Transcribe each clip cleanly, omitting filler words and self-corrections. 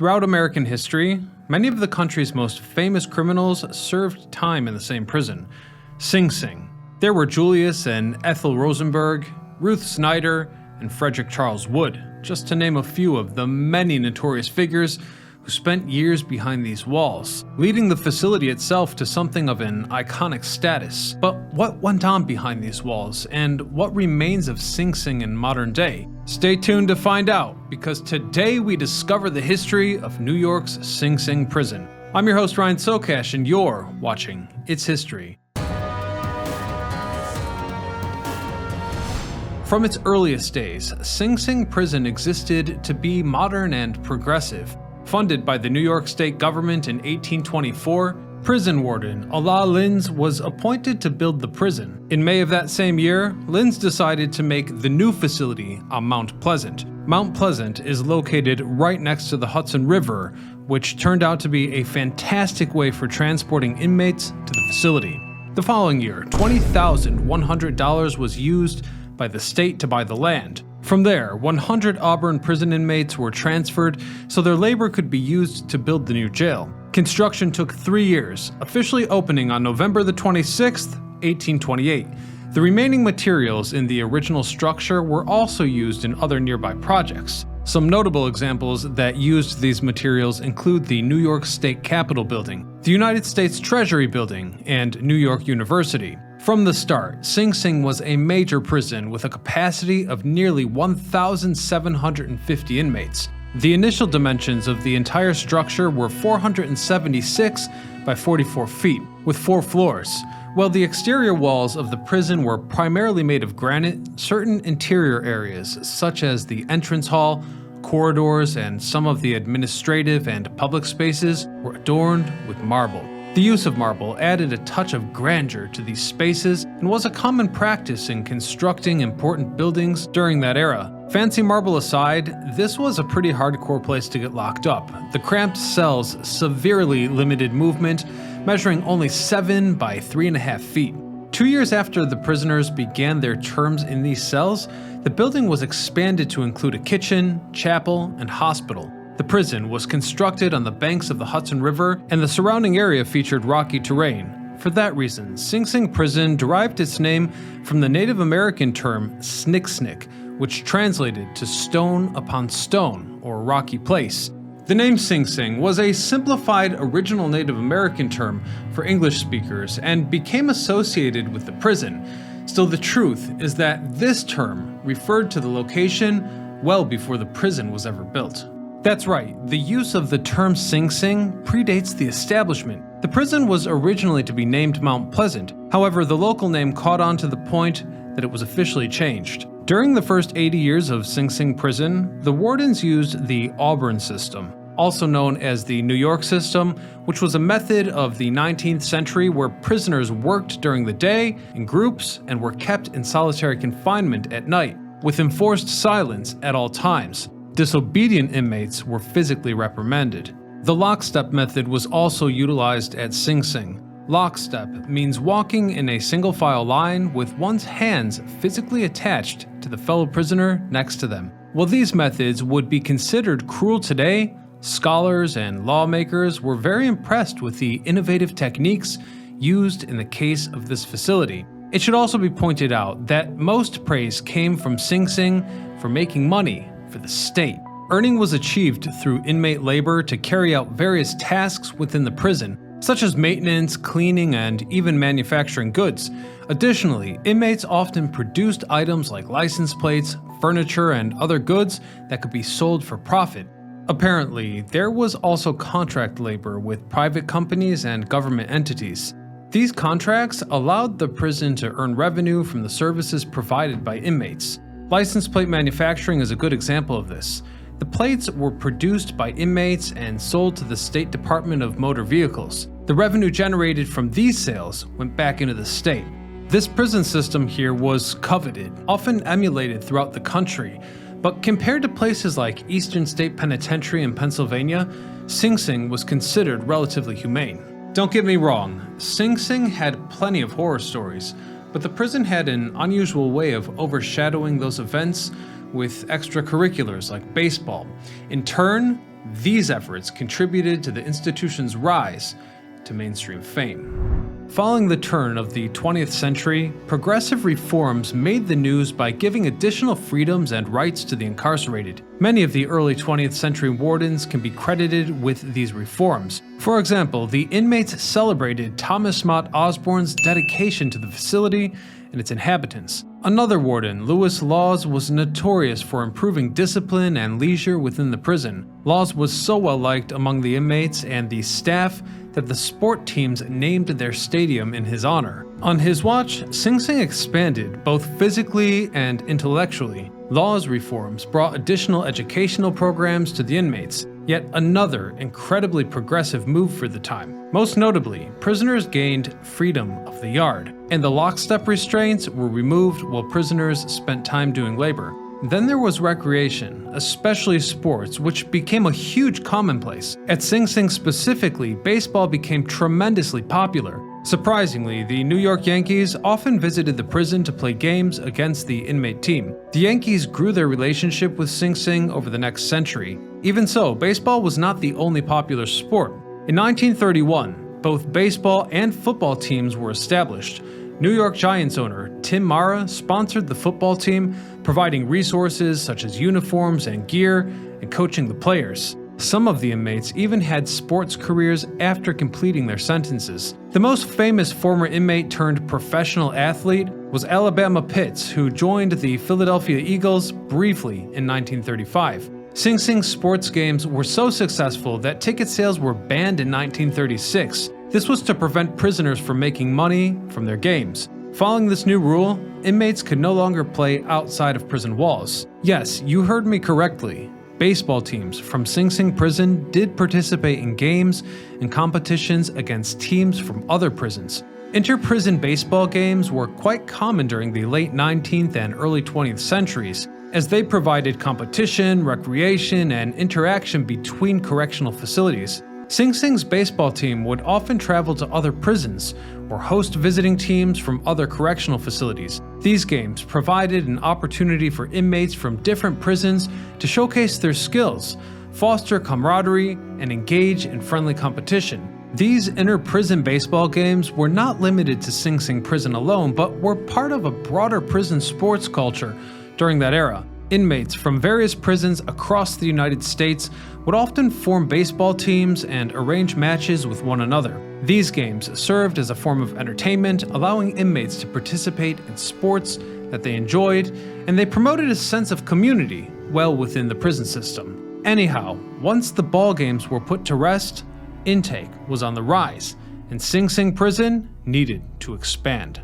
Throughout American history, many of the country's most famous criminals served time in the same prison, Sing Sing. There were Julius and Ethel Rosenberg, Ruth Snyder, and Frederick Charles Wood, just to name a few of the many notorious figures who spent years behind these walls, leading the facility itself to something of an iconic status. But what went on behind these walls, and what remains of Sing Sing in modern day? Stay tuned to find out, because today we discover the history of New York's Sing Sing prison. I'm your host Ryan Socash, and you're watching It's History. From its earliest days, Sing Sing prison existed to be modern and progressive. Funded by the New York state government in 1824, prison warden Allah Linz was appointed to build the prison. In May of that same year, Linz decided to make the new facility on Mount Pleasant. Mount Pleasant is located right next to the Hudson River, which turned out to be a fantastic way for transporting inmates to the facility. The following year, $20,100 was used by the state to buy the land. From there, 100 Auburn prison inmates were transferred so their labor could be used to build the new jail. Construction took 3 years, officially opening on November the 26th, 1828. The remaining materials in the original structure were also used in other nearby projects. Some notable examples that used these materials include the New York State Capitol Building, the United States Treasury Building, and New York University. From the start, Sing Sing was a major prison with a capacity of nearly 1,750 inmates. The initial dimensions of the entire structure were 476 by 44 feet, with 4 floors. While the exterior walls of the prison were primarily made of granite, certain interior areas, such as the entrance hall, corridors, and some of the administrative and public spaces, were adorned with marble. The use of marble added a touch of grandeur to these spaces and was a common practice in constructing important buildings during that era. Fancy marble aside, this was a pretty hardcore place to get locked up. The cramped cells severely limited movement, measuring only 7 by 3.5 feet. 2 years after the prisoners began their terms in these cells, the building was expanded to include a kitchen, chapel, and hospital. The prison was constructed on the banks of the Hudson River, and the surrounding area featured rocky terrain. For that reason, Sing Sing Prison derived its name from the Native American term snick-snick, which translated to stone upon stone, or rocky place. The name Sing Sing was a simplified original Native American term for English speakers and became associated with the prison. Still, the truth is that this term referred to the location well before the prison was ever built. That's right, the use of the term Sing Sing predates the establishment. The prison was originally to be named Mount Pleasant. However, the local name caught on to the point that it was officially changed. During the first 80 years of Sing Sing prison, the wardens used the Auburn system, also known as the New York system, which was a method of the 19th century where prisoners worked during the day in groups and were kept in solitary confinement at night, with enforced silence at all times. Disobedient inmates were physically reprimanded. The lockstep method was also utilized at Sing Sing. Lockstep means walking in a single file line with one's hands physically attached to the fellow prisoner next to them. While these methods would be considered cruel today, scholars and lawmakers were very impressed with the innovative techniques used in the case of this facility. It should also be pointed out that most praise came from Sing Sing for making money for the state. Earning was achieved through inmate labor to carry out various tasks within the prison, such as maintenance, cleaning, and even manufacturing goods. Additionally, inmates often produced items like license plates, furniture, and other goods that could be sold for profit. Apparently, there was also contract labor with private companies and government entities. These contracts allowed the prison to earn revenue from the services provided by inmates. License plate manufacturing is a good example of this. The plates were produced by inmates and sold to the State Department of Motor Vehicles. The revenue generated from these sales went back into the state. This prison system here was coveted, often emulated throughout the country, but compared to places like Eastern State Penitentiary in Pennsylvania, Sing Sing was considered relatively humane. Don't get me wrong, Sing Sing had plenty of horror stories, but the prison had an unusual way of overshadowing those events with extracurriculars like baseball. In turn, These efforts contributed to the institution's rise to mainstream fame. Following the turn of the 20th century, progressive reforms made the news by giving additional freedoms and rights to the incarcerated. Many of the early 20th century wardens can be credited with these reforms. For example, the inmates celebrated Thomas Mott Osborne's dedication to the facility and its inhabitants. Another warden, Lewis Laws, was notorious for improving discipline and leisure within the prison. Laws was so well liked among the inmates and the staff that the sport teams named their stadium in his honor. On his watch, Sing Sing expanded both physically and intellectually. Laws reforms brought additional educational programs to the inmates, yet another incredibly progressive move for the time. Most notably, prisoners gained freedom of the yard, and the lockstep restraints were removed while prisoners spent time doing labor. Then there was recreation, especially sports, which became a huge commonplace. At Sing Sing specifically, baseball became tremendously popular. Surprisingly, the New York Yankees often visited the prison to play games against the inmate team. The Yankees grew their relationship with Sing Sing over the next century. Even so, baseball was not the only popular sport. In 1931, both baseball and football teams were established. New York Giants owner Tim Mara sponsored the football team, providing resources such as uniforms and gear and coaching the players. Some of the inmates even had sports careers after completing their sentences. The most famous former inmate turned professional athlete was Alabama Pitts, who joined the Philadelphia Eagles briefly in 1935. Sing Sing sports games were so successful that ticket sales were banned in 1936. This was to prevent prisoners from making money from their games. Following this new rule, inmates could no longer play outside of prison walls. Yes, you heard me correctly. Baseball teams from Sing Sing prison did participate in games and competitions against teams from other prisons. Inter-prison baseball games were quite common during the late 19th and early 20th centuries, as they provided competition, recreation, and interaction between correctional facilities. Sing Sing's baseball team would often travel to other prisons or host visiting teams from other correctional facilities. These games provided an opportunity for inmates from different prisons to showcase their skills, foster camaraderie, and engage in friendly competition. These inter-prison baseball games were not limited to Sing Sing prison alone, but were part of a broader prison sports culture during that era. Inmates from various prisons across the United States would often form baseball teams and arrange matches with one another. These games served as a form of entertainment, allowing inmates to participate in sports that they enjoyed, and they promoted a sense of community well within the prison system. Anyhow, once the ball games were put to rest, intake was on the rise, and Sing Sing prison needed to expand.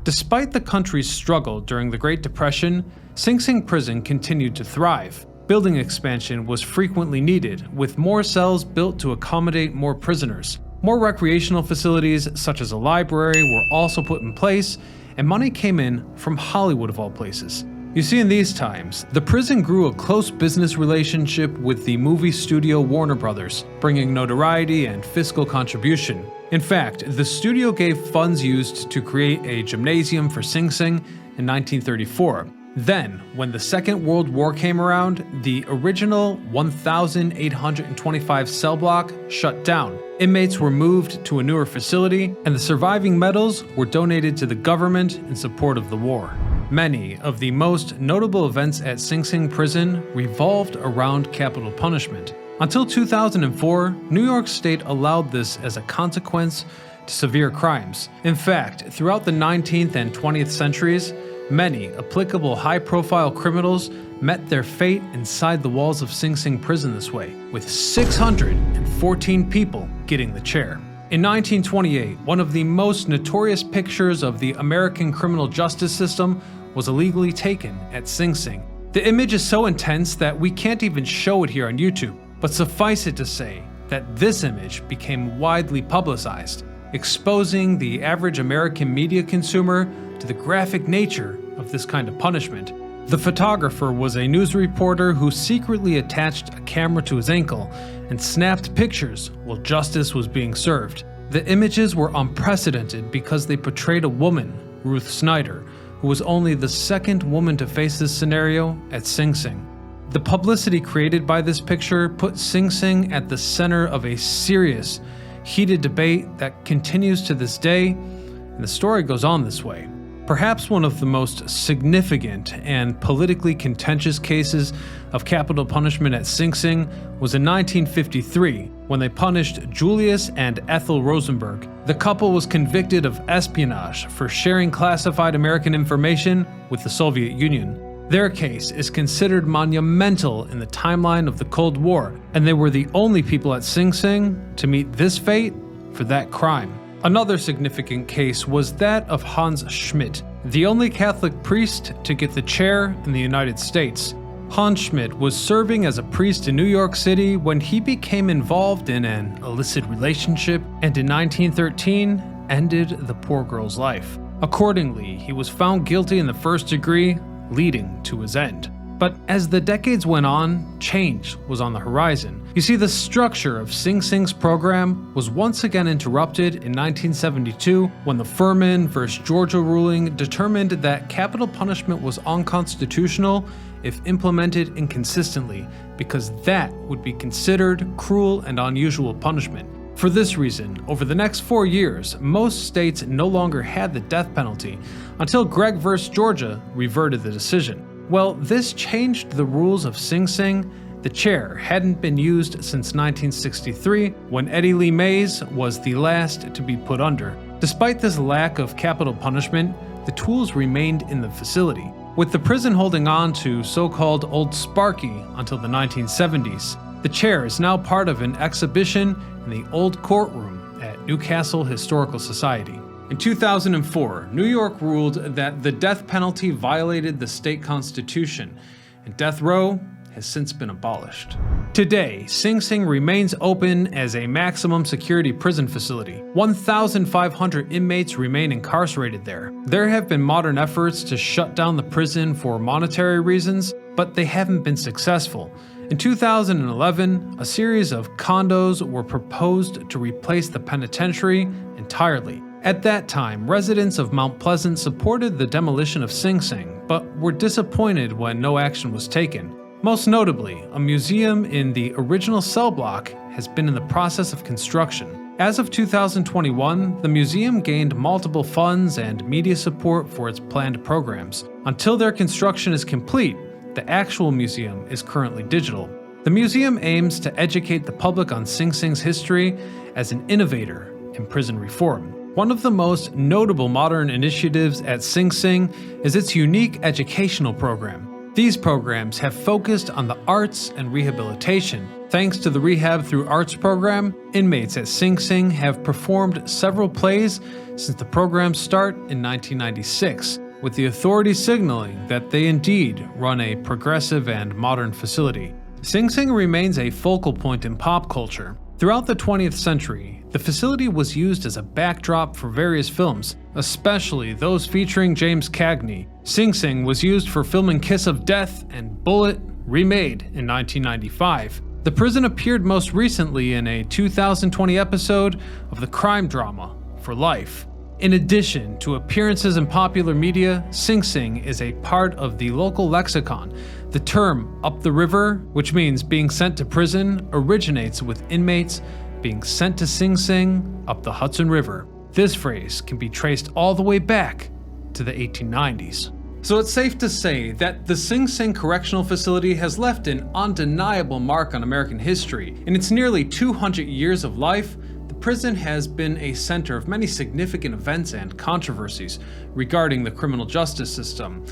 Despite the country's struggle during the Great Depression, Sing Sing prison continued to thrive. Building expansion was frequently needed, with more cells built to accommodate more prisoners. More recreational facilities, such as a library, were also put in place, and money came in from Hollywood of all places. You see, in these times, the prison grew a close business relationship with the movie studio Warner Brothers, bringing notoriety and fiscal contribution. In fact, the studio gave funds used to create a gymnasium for Sing Sing in 1934. Then, when the Second World War came around, the original 1,825 cell block shut down. Inmates were moved to a newer facility, and the surviving medals were donated to the government in support of the war. Many of the most notable events at Sing Sing prison revolved around capital punishment. Until 2004, New York State allowed this as a consequence to severe crimes. In fact, throughout the 19th and 20th centuries, many applicable high-profile criminals met their fate inside the walls of Sing Sing prison this way, with 614 people getting the chair. In 1928, one of the most notorious pictures of the American criminal justice system was illegally taken at Sing Sing. The image is so intense that we can't even show it here on YouTube, but suffice it to say that this image became widely publicized, exposing the average American media consumer to the graphic nature of this kind of punishment. The photographer was a news reporter who secretly attached a camera to his ankle and snapped pictures while justice was being served. The images were unprecedented because they portrayed a woman, Ruth Snyder, who was only the second woman to face this scenario at Sing Sing. The publicity created by this picture put Sing Sing at the center of a serious, heated debate that continues to this day, and the story goes on this way. Perhaps one of the most significant and politically contentious cases of capital punishment at Sing Sing was in 1953, when they punished Julius and Ethel Rosenberg. The couple was convicted of espionage for sharing classified American information with the Soviet Union. Their case is considered monumental in the timeline of the Cold War, and they were the only people at Sing Sing to meet this fate for that crime. Another significant case was that of Hans Schmidt, the only Catholic priest to get the chair in the United States. Hans Schmidt was serving as a priest in New York City when he became involved in an illicit relationship and in 1913 ended the poor girl's life. Accordingly, he was found guilty in the first degree, leading to his end. But as the decades went on, change was on the horizon. You see, the structure of Sing Sing's program was once again interrupted in 1972 when the Furman v. Georgia ruling determined that capital punishment was unconstitutional if implemented inconsistently, because that would be considered cruel and unusual punishment. For this reason, over the next 4 years, most states no longer had the death penalty until Gregg v. Georgia reverted the decision. Well, this changed the rules of Sing Sing. The chair hadn't been used since 1963, when Eddie Lee Mays was the last to be put under. Despite this lack of capital punishment, the tools remained in the facility, with the prison holding on to so-called Old Sparky until the 1970s. The chair is now part of an exhibition in the Old Courtroom at Newcastle Historical Society. In 2004, New York ruled that the death penalty violated the state constitution, and death row has since been abolished. Today, Sing Sing remains open as a maximum security prison facility. 1,500 inmates remain incarcerated there. There have been modern efforts to shut down the prison for monetary reasons, but they haven't been successful. In 2011, a series of condos were proposed to replace the penitentiary entirely. At that time, residents of Mount Pleasant supported the demolition of Sing Sing, but were disappointed when no action was taken. Most notably, a museum in the original cell block has been in the process of construction. As of 2021, the museum gained multiple funds and media support for its planned programs. Until their construction is complete, the actual museum is currently digital. The museum aims to educate the public on Sing Sing's history as an innovator in prison reform. One of the most notable modern initiatives at Sing Sing is its unique educational program. These programs have focused on the arts and rehabilitation. Thanks to the Rehab Through Arts program, inmates at Sing Sing have performed several plays since the program's start in 1996, with the authorities signaling that they indeed run a progressive and modern facility. Sing Sing remains a focal point in pop culture. Throughout the 20th century, the facility was used as a backdrop for various films, especially those featuring James Cagney. Sing Sing was used for filming Kiss of Death and Bullet, remade in 1995. The prison appeared most recently in a 2020 episode of the crime drama For Life. In addition to appearances in popular media, Sing Sing is a part of the local lexicon. The term up the river, which means being sent to prison, originates with inmates being sent to Sing Sing up the Hudson River. This phrase can be traced all the way back to the 1890s. So it's safe to say that the Sing Sing Correctional Facility has left an undeniable mark on American history. In its nearly 200 years of life, the prison has been a center of many significant events and controversies regarding the criminal justice system.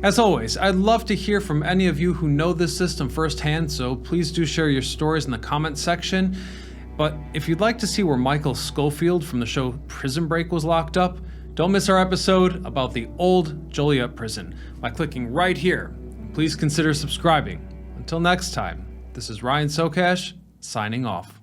As always, I'd love to hear from any of you who know this system firsthand, so please do share your stories in the comments section. But if you'd like to see where Michael Schofield from the show Prison Break was locked up, don't miss our episode about the old Joliet prison by clicking right here. Please consider subscribing. Until next time, this is Ryan Socash, signing off.